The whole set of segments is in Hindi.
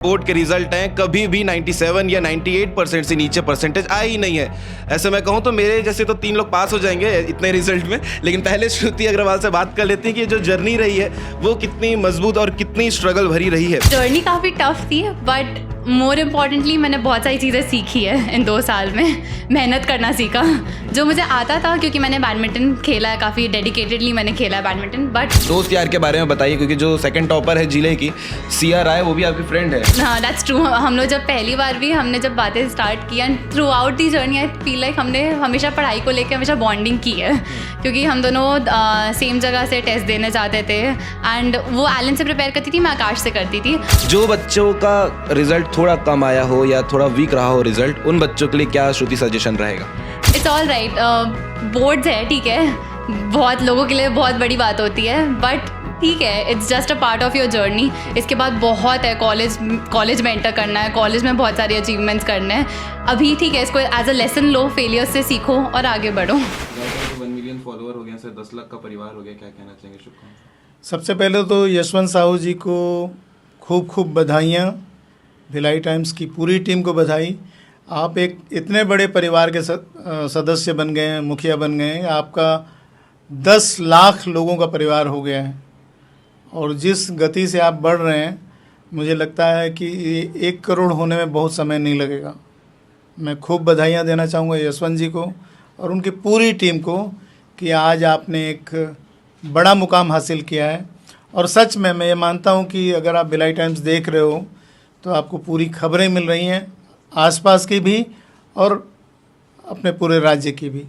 बोर्ड के रिजल्ट हैं, कभी भी 97 या 98% से नीचे परसेंटेज आई ही नहीं है। ऐसे मैं कहूँ तो मेरे जैसे तो 3 लोग पास हो जाएंगे इतने रिजल्ट में। लेकिन पहले श्रुति अग्रवाल से बात कर लेते हैं कि जो जर्नी रही है वो कितनी मजबूत और कितनी स्ट्रगल भरी रही है। जर्नी काफ़ी टफ थी बट मोर इम्पॉर्टेंटली मैंने बहुत सारी चीज़ें सीखी है इन 2 साल में। मेहनत करना सीखा जो मुझे आता था क्योंकि मैंने बैडमिंटन खेला है, काफ़ी डेडिकेटेडली मैंने खेला है बैडमिंटन। बट दोस्त यार के बारे में बताइए, क्योंकि जो सेकंड टॉपर है जिले की सिया राय, वो भी आपकी फ्रेंड है। हाँ दैट्स ट्रू। हम लोग जब पहली बार भी हमने जब बातें स्टार्ट की and through out the journey I feel like हमने हमेशा पढ़ाई को लेकर हमेशा बॉन्डिंग की है क्योंकि हम दोनों सेम जगह से टेस्ट देने जाते थे एंड वो एलन से प्रिपेयर करती थी, मैं आकाश से करती थी। जो बच्चों का रिजल्ट थोड़ा कम आया हो या थोड़ा वीक रहा हो रिजल्ट, उन बच्चों के लिए क्या श्रुति सजेशन रहेगा? इट्स ऑल राइट, बोर्ड्स है, ठीक है, बहुत लोगों के लिए बहुत बड़ी बात होती है बट ठीक है, it's just a part of your journey. इसके बाद बहुत है, कॉलेज में एंटर करना है, कॉलेज में बहुत सारे अचीवमेंट्स करने हैं। अभी ठीक है, इसको एज अ लेसन लो, फेलियर से सीखो और आगे बढ़ो। 1 मिलियन फॉलोअर हो गए, सर 10 लाख का परिवार हो गया, क्या कहना चाहेंगे? शुभकामनाएं। सबसे पहले तो यशवंत साहू जी को खूब खूब बधाइयाँ, भिलाई टाइम्स की पूरी टीम को बधाई। आप एक इतने बड़े परिवार के सदस्य बन गए हैं, मुखिया बन गए हैं। आपका 10 लाख लोगों का परिवार हो गया है और जिस गति से आप बढ़ रहे हैं, मुझे लगता है कि 1 करोड़ होने में बहुत समय नहीं लगेगा। मैं खूब बधाइयाँ देना चाहूँगा यशवंत जी को और उनकी पूरी टीम को कि आज आपने एक बड़ा मुकाम हासिल किया है। और सच में मैं ये मानता हूँ कि अगर आप भिलाई टाइम्स देख रहे हो तो आपको पूरी खबरें मिल रही हैं, आसपास की भी और अपने पूरे राज्य की भी।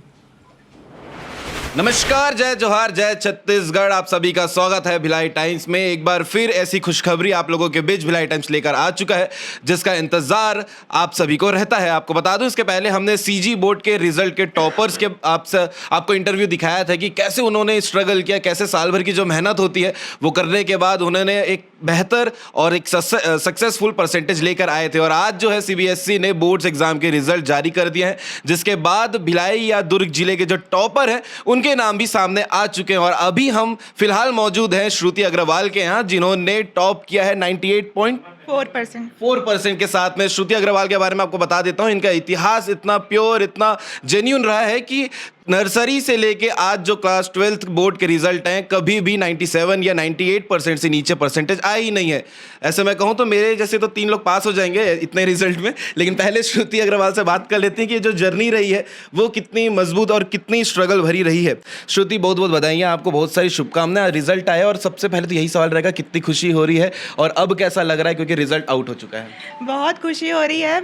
नमस्कार, जय जोहार, जय छत्तीसगढ़। आप सभी का स्वागत है भिलाई टाइम्स में। एक बार फिर ऐसी खुशखबरी आप लोगों के बीच भिलाई टाइम्स लेकर आ चुका है जिसका इंतजार आप सभी को रहता है। आपको बता दूं, इसके पहले हमने सीजी बोर्ड के रिजल्ट के टॉपर्स के आपको इंटरव्यू दिखाया था कि कैसे उन्होंने स्ट्रगल किया, कैसे साल भर की जो मेहनत होती है वो करने के बाद उन्होंने एक बेहतर और एक सक्सेसफुल परसेंटेज लेकर आए थे। और आज जो है सीबीएसई ने बोर्ड्स एग्जाम के रिजल्ट जारी कर दिए हैं, जिसके बाद भिलाई या दुर्ग जिले के जो टॉपर हैं उनके नाम भी सामने आ चुके हैं। और अभी हम फिलहाल मौजूद हैं श्रुति अग्रवाल के यहाँ, जिन्होंने टॉप किया है 98.4% के साथ में। श्रुति अग्रवाल के बारे में आपको बता देता हूँ, इनका इतिहास इतना प्योर, इतना जेन्युइन रहा है कि नर्सरी से लेके आज जो क्लास 12th बोर्ड के रिजल्ट हैं, कभी भी 97 या 98% से नीचे परसेंटेज आई ही नहीं है। ऐसे मैं कहूँ तो मेरे जैसे तो 3 लोग पास हो जाएंगे इतने रिजल्ट में। लेकिन पहले श्रुति अग्रवाल से बात कर लेते हैं कि जो जर्नी रही है वो कितनी मजबूत और कितनी स्ट्रगल भरी रही है। श्रुति, बहुत बहुत बधाइयाँ, आपको बहुत सारी शुभकामनाएं। रिजल्ट आया और सबसे पहले तो यही सवाल रहेगा, कितनी खुशी हो रही है और अब कैसा लग रहा है क्योंकि रिजल्ट आउट हो चुका है? बहुत खुशी हो रही है।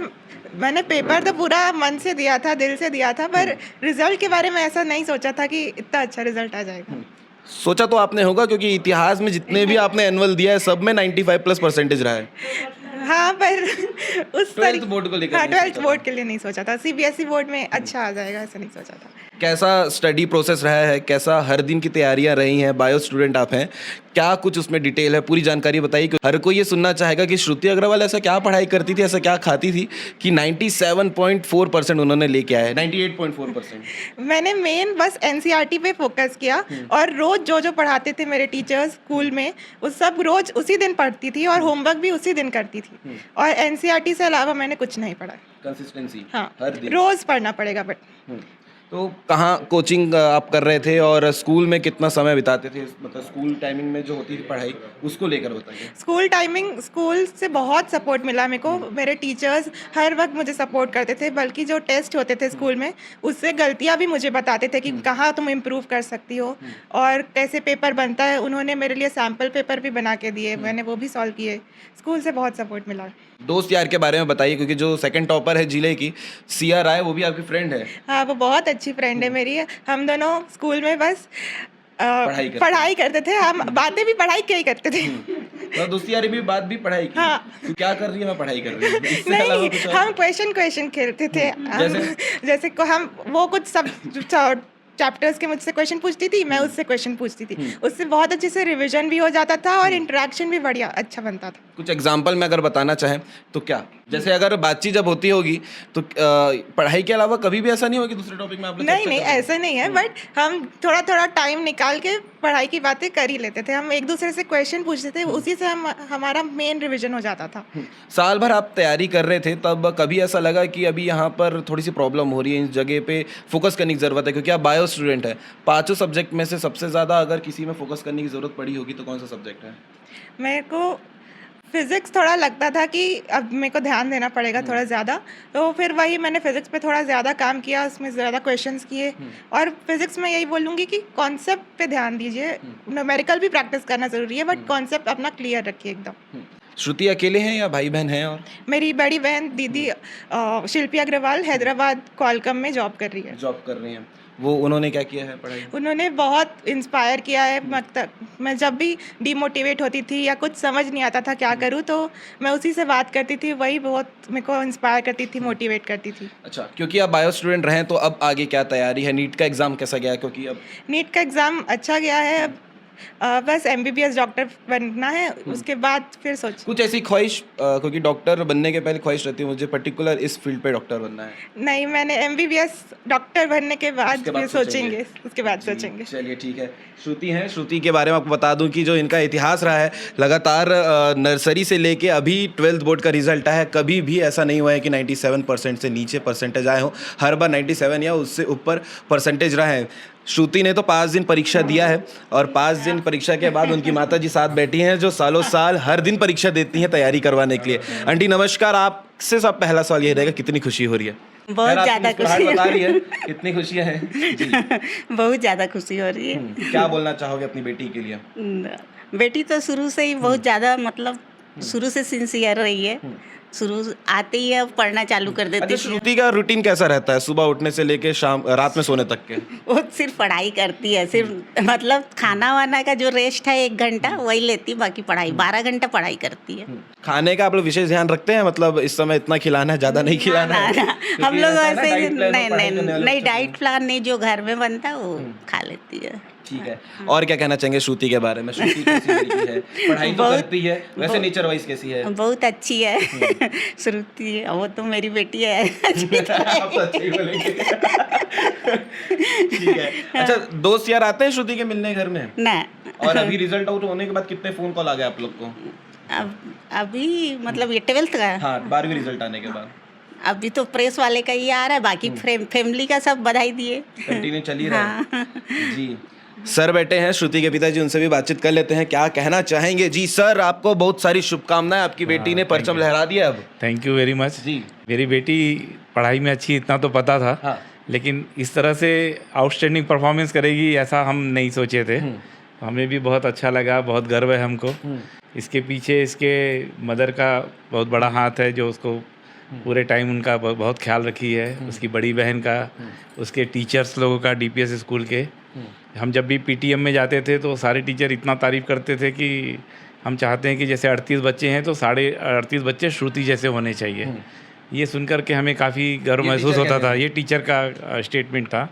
मैंने पेपर तो पूरा मन से दिया था, दिल से दिया था, पर रिजल्ट के बारे में ऐसा नहीं सोचा था कि इतना अच्छा रिजल्ट आ जाएगा। सोचा तो आपने होगा क्योंकि इतिहास में जितने भी आपने एनुअल दिया है सब में 95+ परसेंटेज रहा है। हाँ, पर उस 12th बोर्ड को लेकर हाँ, नहीं 12th सोचा बोर्ड के लिए नहीं सोचा था। सीबीएसई बोर्ड में अच्छा आ जाएगा ऐसा नहीं सोचा था। कैसा स्टडी प्रोसेस रहा है, कैसा हर दिन की तैयारियां रही हैं? बायो स्टूडेंट आप हैं, क्या कुछ उसमें डिटेल है, पूरी जानकारी बताइए। हर कोई ये सुनना चाहेगा कि श्रुति अग्रवाल ऐसा क्या पढ़ाई करती थी, ऐसा क्या खाती थी कि 97.4% उन्होंने लेके आया है, 98.4%। मैंने मेन बस एनसीईआरटी पे फोकस किया और रोज जो जो पढ़ाते थे मेरे टीचर्स स्कूल में, वो सब रोज उसी दिन पढ़ती थी और होमवर्क भी उसी दिन करती थी। और एनसीईआरटी से अलावा मैंने कुछ नहीं पढ़ा। कंसिस्टेंसी, हाँ, हर दिन रोज पढ़ना पड़ेगा। बट तो कहाँ कोचिंग आप कर रहे थे और स्कूल में कितना समय बिताते थे? मतलब स्कूल टाइमिंग में जो होती थी पढ़ाई, उसको लेकर बताइए। स्कूल टाइमिंग, स्कूल से बहुत सपोर्ट मिला मेरे को। मेरे टीचर्स हर वक्त मुझे सपोर्ट करते थे, बल्कि जो टेस्ट होते थे स्कूल में उससे गलतियां भी मुझे बताते थे कि कहाँ तुम इम्प्रूव कर सकती हो और कैसे पेपर बनता है। उन्होंने मेरे लिए सैम्पल पेपर भी बना के दिए, मैंने वो भी सॉल्व किए। स्कूल से बहुत सपोर्ट मिला। दोस्त यार के बारे में बताइए, क्योंकि जो सेकंड टॉपर है जिले की सिया राय, वो भी आपकी फ्रेंड है। हाँ, वो बहुत अच्छी फ्रेंड है मेरी। हम दोनों स्कूल में बस पढ़ाई करते थे। हम बातें भी पढ़ाई क्या ही करते थे। तो दोस्ती यारी भी बात भी पढ़ाई की। हाँ। तू क्या कर रही है? मैं पढ़ाई कर रही हूँ। इससे अलावा नहीं, कुछ और? हम क्वेश्चन खेलते थे। जैसे को हम वो कुछ सब चैप्टर्स के मुझसे क्वेश्चन पूछती थी, मैं उससे क्वेश्चन पूछती थी। उससे बहुत अच्छे से रिवीजन भी हो जाता था और इंटरेक्शन भी बढ़िया अच्छा बनता था। कुछ एग्जाम्पल में अगर बताना चाहें तो क्या? जैसे अगर बातचीत जब होती होगी तो पढ़ाई के अलावा कभी भी ऐसा नहीं होगा कि दूसरे टॉपिक में आप लोग नहीं चर्चा नहीं करें? ऐसा नहीं है, बट हम थोड़ा थोड़ा टाइम निकाल के पढ़ाई की बातें कर ही लेते थे। हम एक दूसरे से क्वेश्चन पूछते थे, उसी से हम हमारा मेन रिवीजन हो जाता था। साल भर आप तैयारी कर रहे थे, तब कभी ऐसा लगा कि अभी यहाँ पर थोड़ी सी प्रॉब्लम हो रही है, इस जगह पे फोकस करने की ज़रूरत है, क्योंकि आप बायो स्टूडेंट हैं। पांचों सब्जेक्ट में से सबसे ज़्यादा अगर किसी में फोकस करने की ज़रूरत पड़ी होगी तो कौन सा सब्जेक्ट है? मेरे को फिज़िक्स थोड़ा लगता था कि अब मेरे को ध्यान देना पड़ेगा थोड़ा ज़्यादा, तो फिर वही मैंने फिज़िक्स पे थोड़ा ज़्यादा काम किया, उसमें ज़्यादा क्वेश्चंस किए। और फिज़िक्स में यही बोलूँगी कि कॉन्सेप्ट पे ध्यान दीजिए, न्यूमेरिकल भी प्रैक्टिस करना ज़रूरी है, बट कॉन्सेप्ट अपना क्लियर रखिए एकदम। श्रुति अकेले हैं या भाई बहन हैं? और मेरी बड़ी बहन दीदी शिल्पी अग्रवाल हैदराबाद क्वालकॉम में जॉब कर रही है। जॉब कर रही हैं वो, उन्होंने क्या किया है पढ़ाई? उन्होंने बहुत इंस्पायर किया है। मतलब मैं जब भी डीमोटिवेट होती थी या कुछ समझ नहीं आता था क्या करूँ, तो मैं उसी से बात करती थी, वही बहुत मेरे को इंस्पायर करती थी, मोटिवेट करती थी। अच्छा, क्योंकि आप बायो स्टूडेंट रहे तो अब आगे क्या तैयारी है? नीट का एग्ज़ाम कैसा गया? क्योंकि अब नीट का एग्ज़ाम अच्छा गया है, अब बस MBBS डॉक्टर बनना है, उसके बाद फिर सोच। कुछ ऐसी ख्वाहिश, क्योंकि डॉक्टर बनने के पहले ख्वाहिश रहती है मुझे पर्टिकुलर इस फील्ड पे डॉक्टर बनना है? नहीं, मैंने MBBS डॉक्टर बनने के बाद उसके बाद फिर सोचेंगे, उसके बाद सोचेंगे। चलिए ठीक है। श्रुति हैं, श्रुति के बारे में आपको बता दूं कि जो इनका इतिहास रहा है, लगातार नर्सरी से लेके अभी 12th बोर्ड का रिजल्ट आया है, कभी भी ऐसा नहीं हुआ है कि 97% से नीचे परसेंटेज आए हो, हर बार 97 या उससे ऊपर परसेंटेज रहे हैं। श्रुति ने तो 5 दिन परीक्षा दिया है, और 5 दिन परीक्षा के बाद उनकी माता जी साथ बैठी हैं, जो सालों साल हर दिन परीक्षा देती हैं तैयारी करवाने के लिए। आंटी नमस्कार, आपसे सब पहला सवाल ये रहेगा, कितनी खुशी हो रही है? बहुत ज़्यादा खुशी बता रही है, कितनी खुशियाँ हैं जी? बहुत ज़्यादा खुशी हो रही है। क्या बोलना चाहोगे अपनी बेटी के लिए? बेटी तो शुरू से ही बहुत ज़्यादा, मतलब शुरू से सिंसियर रही है, शुरू आते ही अब पढ़ना चालू कर देती अच्छा, थी। श्रुति का रूटीन कैसा रहता है सुबह उठने से लेके शाम रात में सोने तक के? वो सिर्फ पढ़ाई करती है, सिर्फ मतलब खाना वाना का जो रेस्ट है 1 घंटा वही लेती, बाकी पढ़ाई 12 घंटा पढ़ाई करती है। खाने का आप लोग विशेष ध्यान रखते हैं? मतलब इस समय इतना खिलाना है, ज्यादा नहीं खिलाना है? क्योंकि हम लोग रहता है ना, ऐसे डाइट प्लान और नहीं पढ़ाई करने नहीं वाले नहीं, बच्चों को। डाइट प्लान नहीं, जो घर में बनता है वो खा लेती है। ठीक है। और क्या कहना चाहेंगे श्रुति के बारे में? श्रुति कैसी लड़की है? पढ़ाई तो करती है, वैसे नेचर वाइज कैसी है? बहुत अच्छी है श्रुति, वो तो मेरी बेटी है। आप तो अच्छे ही बोलेंगे। ठीक है। अच्छा, दोस्त यार आते हैं श्रुति के मिलने घर में? ना, और अभी रिजल्ट आउट होने के बाद कितने फोन कॉल आ गए आप लोग को? अभी मतलब ये 12th का है। हाँ, 12वीं रिजल्ट आने के बाद अभी तो प्रेस वाले का ही आ रहा है, बाकी फैमिली का सब बधाई दिए। कंटिन्यू चल ही रहा है जी। सर बैठे हैं, श्रुति के पिताजी, उनसे भी बातचीत कर लेते हैं, क्या कहना चाहेंगे? जी सर, आपको बहुत सारी शुभकामनाएं, आपकी बेटी ने परचम लहरा दिया अब। थैंक यू वेरी मच जी। मेरी बेटी पढ़ाई में अच्छी, इतना तो पता था। हाँ। लेकिन इस तरह से आउटस्टैंडिंग परफॉर्मेंस करेगी ऐसा हम नहीं सोचे थे। हमें भी बहुत अच्छा लगा, बहुत गर्व है हमको। इसके पीछे इसके मदर का बहुत बड़ा हाथ है, जो उसको पूरे टाइम उनका बहुत ख्याल रखी है। उसकी बड़ी बहन का, उसके टीचर्स लोगों का, DPS स्कूल के। हम जब भी PTM में जाते थे तो सारे टीचर इतना तारीफ़ करते थे कि हम चाहते हैं कि जैसे 38 बच्चे हैं तो 38.5 बच्चे श्रुति जैसे होने चाहिए। ये सुनकर के हमें काफ़ी गर्व महसूस होता था। ये टीचर का स्टेटमेंट था।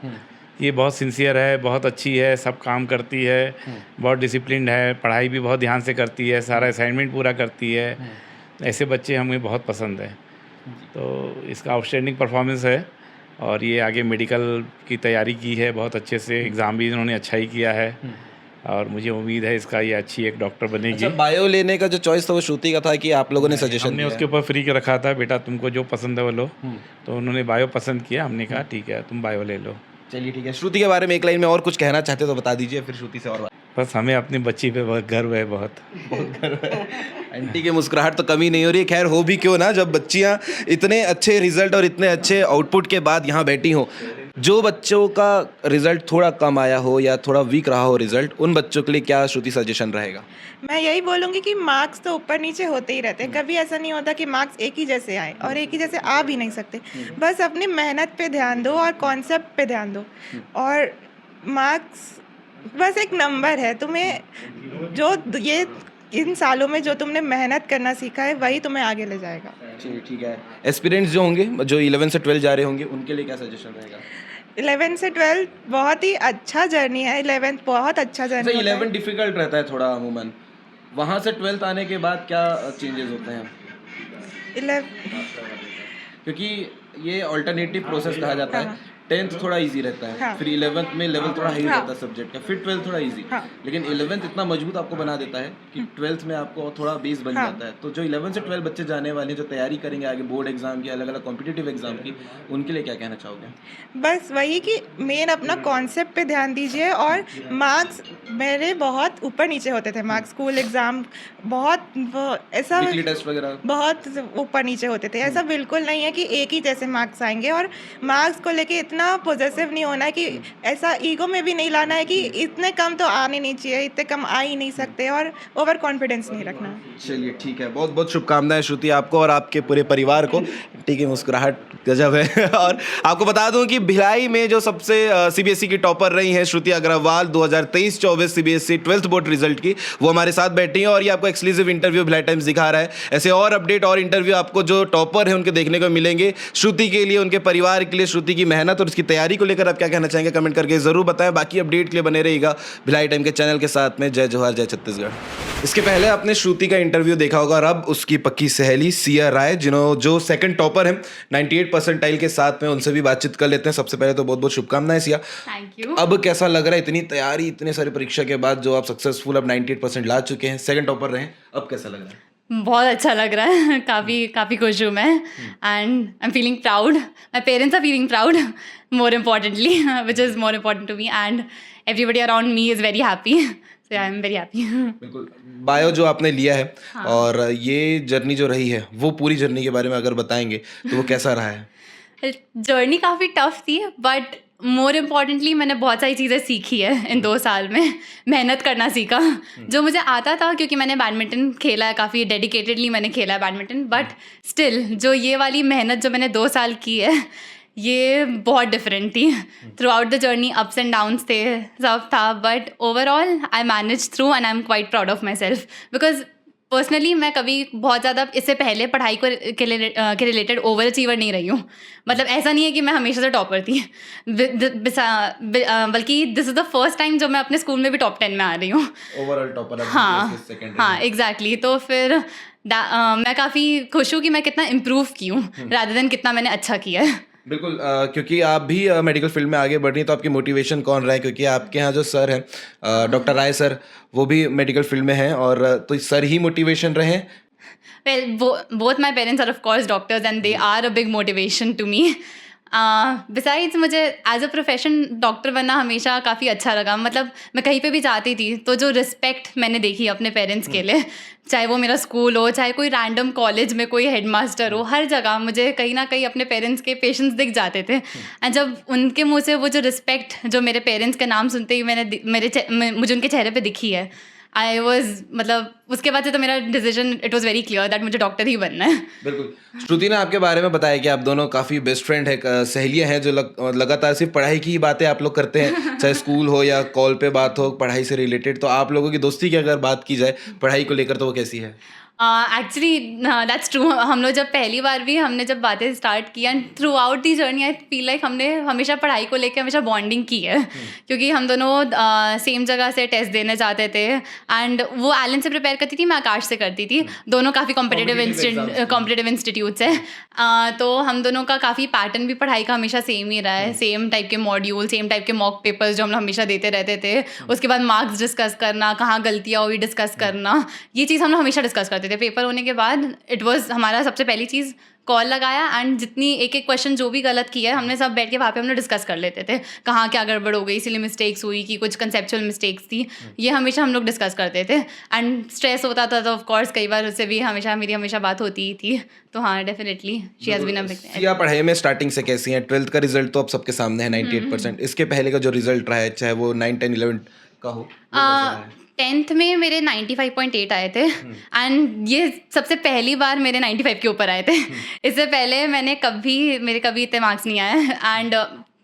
ये बहुत सिंसियर है, बहुत अच्छी है, सब काम करती है, बहुत डिसिप्लिन्ड है, पढ़ाई भी बहुत ध्यान से करती है, सारा असाइनमेंट पूरा करती है। ऐसे बच्चे हमें बहुत पसंद है। तो इसका आउटस्टैंडिंग परफॉर्मेंस है, और ये आगे मेडिकल की तैयारी की है बहुत अच्छे से, एग्ज़ाम भी इन्होंने अच्छा ही किया है, और मुझे उम्मीद है इसका ये अच्छी एक डॉक्टर बनेगी। अच्छा, बायो लेने का जो चॉइस था वो श्रुति का था कि आप लोगों ने सजेशन हमने दिया? उसके ऊपर फ्री के रखा था, बेटा तुमको जो पसंद है वो लो। तो उन्होंने बायो पसंद किया, हमने कहा ठीक है तुम बायो ले लो। चलिए ठीक है। श्रुति के बारे में एक लाइन में और कुछ कहना चाहते हो तो बता दीजिए, फिर श्रुति से और बात। बस हमें अपनी बच्ची पे बहुत गर्व है, बहुत गर्व है। आंटी की मुस्कुराहट तो कमी नहीं हो रही है। खैर, हो भी क्यों ना, जब बच्चियां इतने अच्छे रिजल्ट और इतने अच्छे आउटपुट के बाद यहाँ बैठी हों। जो बच्चों का रिजल्ट थोड़ा कम आया हो या थोड़ा वीक रहा हो रिजल्ट, उन बच्चों के लिए क्या श्रुति सजेशन रहेगा? मैं यही बोलूँगी कि मार्क्स तो ऊपर नीचे होते ही रहते हैं, कभी ऐसा नहीं होता कि मार्क्स एक ही जैसे आए, और एक ही जैसे आ भी नहीं सकते। बस अपनी मेहनत पे ध्यान दो और कॉन्सेप्ट पे ध्यान दो, और मार्क्स बस एक नंबर है। तुम्हें जो ये इन सालों में जो तुमने मेहनत करना सीखा है वही तुम्हें आगे ले जाएगा। चलिए ठीक है। एस्पिरेंट्स जो होंगे, जो 11 से 12 जा रहे होंगे, उनके लिए क्या सजेशन रहेगा? 11 से 12 बहुत ही अच्छा जर्नी है। 11th बहुत अच्छा जर्नी होता है। 11 डिफिकल्ट रहता है थोड़ा अमूमन, वहाँ से 12th आने के बाद क्या चेंजेस होते हैं? 11 क्योंकि ये ऑल्टरनेटिव प्रोसेस कहा जाता है। हाँ। 10th थोड़ा इजी रहता है, हाँ। फिर 11th में लेवल थोड़ा हाई हाँ। रहता है सब्जेक्ट का, फिर 12th थोड़ा इजी, हाँ। लेकिन 11th इतना मजबूत आपको बना देता है कि 12th में आपको थोड़ा बेस बन हाँ। जाता है। तो जो 11 से 12 बच्चे जाने वाले हैं, जो तैयारी करेंगे आगे बोर्ड एग्जाम की, अलग अलग कॉम्पिटिटिव एग्जाम की, उनके लिए क्या कहना चाहोगे? बस वही कि मेन अपना कॉन्सेप्ट पे ध्यान दीजिए, और मार्क्स मेरे बहुत ऊपर नीचे होते थे, मार्क्स स्कूल एग्ज़ाम बहुत ऐसा वीकली टेस्ट वगैरह बहुत ऊपर नीचे होते थे। ऐसा बिल्कुल नहीं है कि एक ही जैसे मार्क्स आएंगे, और मार्क्स को लेके इतना पॉजिटिव नहीं होना है कि ऐसा ईगो में भी नहीं लाना है कि इतने कम तो आने नहीं चाहिए, इतने कम आ ही नहीं सकते, और ओवर कॉन्फिडेंस नहीं रखना है। चलिए ठीक है, बहुत बहुत शुभकामनाएं श्रुति आपको और आपके पूरे परिवार को। ठीक है, मुस्कुराहट गजब है। और आपको बता दूं कि भिलाई में जो सबसे सीबीएसई की टॉपर रही हैं Shruti Agarwal 2023-24 CBSE 12th board result की, वो हमारे साथ बैठी हैं और ये आपको एक्सक्लूसिव इंटरव्यू भिलाई टाइम्स दिखा रहा है। ऐसे और अपडेट और इंटरव्यू आपको जो टॉपर है उनके देखने को मिलेंगे। श्रुति के लिए, उनके परिवार के लिए, श्रुति की मेहनत और उसकी तैयारी को लेकर आप क्या कहना चाहेंगे कमेंट करके जरूर बताएं। बाकी अपडेट के लिए बने रहिएगा भिलाई टाइम के चैनल के साथ में। जय जोहार, जय छत्तीसगढ़। इसके पहले आपने श्रुति का इंटरव्यू देखा होगा और अब उसकी पक्की सहेली सिया राय, जो सेकंड टॉपर है 98 परसेंटाइल के साथ में, उनसे भी बातचीत कर लेते हैं। सबसे पहले तो बहुत बहुत शुभकामनाएं सिया। Thank you. अब कैसा लग रहा है इतनी तैयारी, इतने सारे परीक्षा के बाद जो आप सक्सेसफुल अब 98% ला चुके हैं, सेकंड टॉपर रहे, अब कैसा लग रहा है? बहुत अच्छा लग रहा है, काफ़ी खुश हूँ मैं, and I am feeling proud, my parents are feeling proud more importantly, which is more important to me, and everybody around me is very happy, so I am very happy. बिल्कुल। बायो जो आपने लिया है और ये जर्नी जो रही है, वो पूरी जर्नी के बारे में अगर बताएंगे तो वो कैसा रहा है? जर्नी काफ़ी टफ थी, बट मोर इम्पॉर्टेंटली मैंने बहुत सारी चीज़ें सीखी है इन 2 साल में। मेहनत करना सीखा, जो मुझे आता था क्योंकि मैंने बैडमिंटन खेला है, काफ़ी डेडिकेटेडली मैंने खेला है बैडमिंटन, बट स्टिल जो ये वाली मेहनत जो मैंने 2 साल की है, ये बहुत डिफरेंट थी। Through out the journey ups and downs थे, सब था, but overall I manage through and I am quite proud of my self, because personally मैं कभी बहुत ज़्यादा इससे पहले पढ़ाई के रिलेटेड ओवर अचीवर नहीं रही हूँ। मतलब ऐसा नहीं है कि मैं हमेशा से टॉपर थी, बल्कि this is the first time जब मैं अपने स्कूल में भी टॉप 10 में आ रही हूँ। Overall topper. हाँ एग्जैक्टली। तो फिर मैं काफ़ी खुश हूँ कि मैं कितना इम्प्रूव की हूँ रादर देन कितना मैंने अच्छा किया है। बिल्कुल, क्योंकि आप भी मेडिकल फील्ड में आगे बढ़ रही हैं, तो आपकी मोटिवेशन कौन रहा है? क्योंकि आपके यहाँ जो सर हैं डॉक्टर राय सर, वो भी मेडिकल फील्ड में हैं, और तो सर ही मोटिवेशन रहे? Well, both my parents are of course doctors and they are a big motivation to me. Besides मुझे एज अ प्रोफेशन डॉक्टर बनना हमेशा काफ़ी अच्छा लगा। मतलब मैं कहीं पे भी जाती थी तो जो रिस्पेक्ट मैंने देखी अपने पेरेंट्स के लिए, चाहे वो मेरा स्कूल हो, चाहे कोई रैंडम कॉलेज में कोई हेडमास्टर हो, हर जगह मुझे कहीं ना कहीं अपने पेरेंट्स के पेशेंस दिख जाते थे। एंड जब उनके मुँह से वो जो रिस्पेक्ट जो मेरे पेरेंट्स का नाम सुनते ही मुझे उनके चेहरे पे दिखी है, आई वॉज, मतलब उसके बाद से तो मेरा decision it was very clear that मुझे डॉक्टर ही बनना है। बिल्कुल। श्रुति ने आपके बारे में बताया कि आप दोनों काफ़ी बेस्ट फ्रेंड है, सहेलियाँ हैं, जो लगातार सिर्फ पढ़ाई की ही बातें आप लोग करते हैं, चाहे स्कूल हो या कॉल पे बात हो पढ़ाई से रिलेटेड। तो आप लोगों की दोस्ती की अगर बात की जाए पढ़ाई को लेकर, तो वो कैसी है? Actually that's true. हम लोग जब पहली बार भी हमने जब बातें स्टार्ट की, and through out the journey I feel like हमने हमेशा पढ़ाई को लेकर हमेशा बॉन्डिंग की है, क्योंकि हम दोनों सेम जगह से टेस्ट देने जाते थे। एंड वो एलन से प्रिपेयर करती थी, मैं आकाश से करती थी, दोनों काफ़ी कॉम्पिटिटिव इंस्टीट्यूट्स है। तो हम दोनों का काफ़ी पैटर्न भी पढ़ाई का हमेशा सेम ही रहा है, सेम टाइप के मॉड्यूल, सेम टाइप के मॉक पेपर्स जो हम हमेशा देते रहते थे। उसके बाद मार्क्स डिस्कस करना, कहाँ गलतियाँ हुई डिस्कस करना, ये चीज़ हम लोग हमेशा डिस्कस करते थे। पेपर होने के बाद इट वाज हमारा सबसे पहली चीज़ कॉल लगाया, एंड जितनी एक क्वेश्चन जो भी गलत किया है हमने सब बैठ के वहाँ पे हमने डिस्कस कर लेते थे, कहाँ क्या गड़बड़ हो गई, इसीलिए मिस्टेक्स हुई कि कुछ कंसेप्चुअल मिस्टेक्स थी, ये हमेशा हम लोग डिस्कस करते थे। एंड स्ट्रेस होता था तो ऑफ कोर्स कई बार उससे भी मेरी हमेशा बात होती ही थी। तो हाँ, definitely she has been a big. या पढ़ाई में स्टार्टिंग से कैसी हैं? 12th का रिजल्ट तो अब सबके सामने है 98%। इसके पहले का जो रिजल्ट रहा है, चाहे वो 9, 10, 11 का हो, 10th में मेरे 95.8 आए थे, एंड ये सबसे पहली बार मेरे 95 के ऊपर आए थे। इससे पहले मेरे कभी इतने मार्क्स नहीं आए, एंड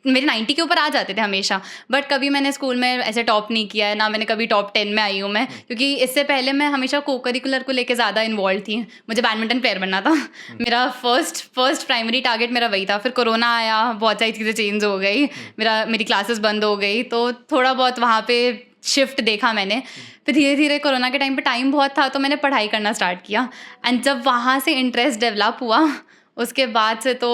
मेरे 90 के ऊपर आ जाते थे हमेशा, बट कभी मैंने स्कूल में ऐसे टॉप नहीं किया है, ना मैंने कभी टॉप 10 में आई हूँ मैं, क्योंकि इससे पहले मैं हमेशा को करिकुलर को लेके ज़्यादा इन्वॉल्व थी। मुझे बैडमिंटन प्लेयर बनना था, मेरा फर्स्ट प्राइमरी टारगेट मेरा वही था। फिर कोरोना आया, बहुत सारी चीज़ें चेंज हो गई, मेरी क्लासेस बंद हो गई, तो थोड़ा बहुत वहाँ पे शिफ्ट देखा मैंने। फिर धीरे धीरे कोरोना के टाइम पे टाइम बहुत था तो मैंने पढ़ाई करना स्टार्ट किया एंड जब वहाँ से इंटरेस्ट डेवलप हुआ उसके बाद से तो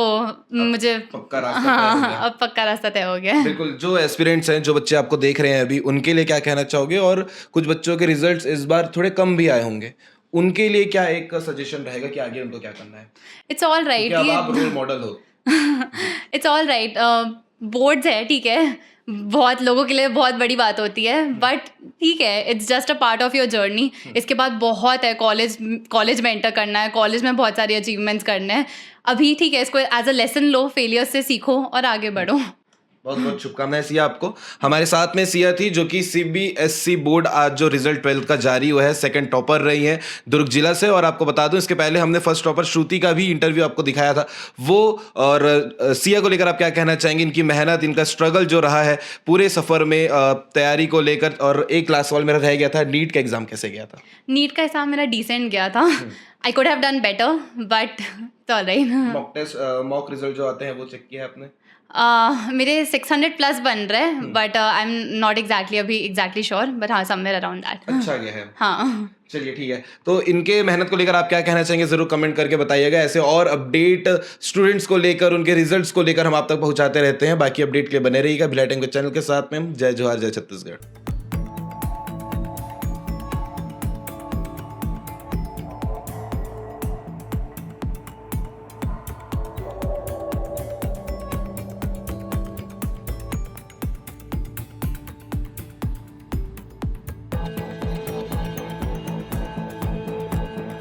मुझे पक्का रास्ता तय हो गया। अब पक्का रास्ता तय हो गया। बिल्कुल, जो एस्पिरेंट्स हैं, जो बच्चे आपको देख रहे हैं अभी, उनके लिए क्या कहना चाहोगे? और कुछ बच्चों के रिजल्ट्स इस बार थोड़े कम भी आए होंगे, उनके लिए क्या एक सजेशन रहेगा कि आगे उनको क्या करना है? इट्स ऑल राइट, क्योंकि अब आप रोल मॉडल हो। It's all right. बोर्ड्स है, ठीक है, बहुत लोगों के लिए बहुत बड़ी बात होती है बट ठीक है, it's just a part of your journey. इसके बाद बहुत है, कॉलेज में एंटर करना है, कॉलेज में बहुत सारी अचीवमेंट्स करने हैं। अभी ठीक है, इसको एज अ लेसन लो, फेलियर से सीखो और आगे बढ़ो। बहुत बहुत शुभकामनाएं सिया आपको। हमारे साथ में सिया थी जो कि CBSE बोर्ड आज जो रिजल्ट 12th का जारी हुआ है, सेकंड टॉपर रही हैं दुर्ग जिला से। और आपको बता दूं, इसके पहले हमने फर्स्ट टॉपर श्रुति का भी इंटरव्यू आपको दिखाया था वो। और सिया को लेकर आप क्या कहना चाहेंगे? इनकी मेहनत, इनका स्ट्रगल जो रहा है पूरे सफर में तैयारी को लेकर। और एक क्लास सवाल मेरा रह गया था, नीट का एग्जाम कैसे गया था? नीट का एग्जाम मेरा डिसेंट गया था। I could have done better but all right. Mock result जो आते हैं वो चेक किया है आपने? मेरे 600 प्लस बन रहे हैं but I am not exactly sure but हाँ, समवेयर अराउंड दैट। अच्छा गया है। हाँ, चलिए ठीक है। तो इनके मेहनत को लेकर आप क्या कहना चाहेंगे, जरूर कमेंट करके बताइएगा। ऐसे और अपडेट स्टूडेंट्स को लेकर, उनके रिजल्ट्स को लेकर हम आप तक पहुंचाते रहते हैं। बाकी अपडेट के लिए बने रहिएगा भिलाई टाइम के चैनल के साथ में। जय जोहार, जय छत्तीसगढ़।